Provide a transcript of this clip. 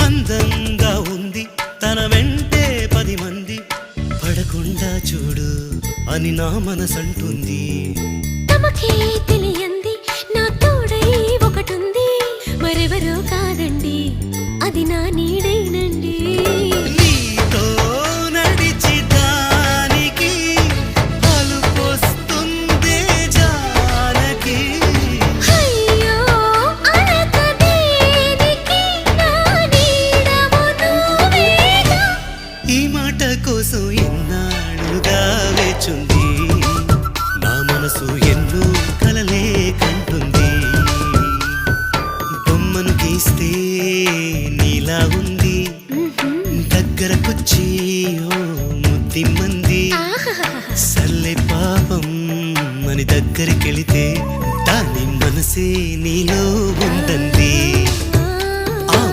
అందంగా ఉంది తన వెంటే 10 మంది పడకుండా చూడు అని నా మనసంటుంది. తమకే తెలియంది నా తోడై ఒకటుంది, మరెవరో కాదండి అది నా నీడైనండి. నీతో నడిచి దానికి అలుపొస్తుందే జానకి. అయ్యో అనక దేనికి నా నీడవు నువ్వేగా. ఈ మాట కోసం ఎన్నాళ్ళుగా వేచుంది నా మనసు, ఎన్నో కలలే కంటుంది. బొమ్మను గీస్తే నీలా ఉంది, దగ్గరకొచ్చి ఓ ముద్దిమ్మంది. సల్లే పాపం అని దగ్గరికెళితే దాని మనసే నీలో ఉందంది.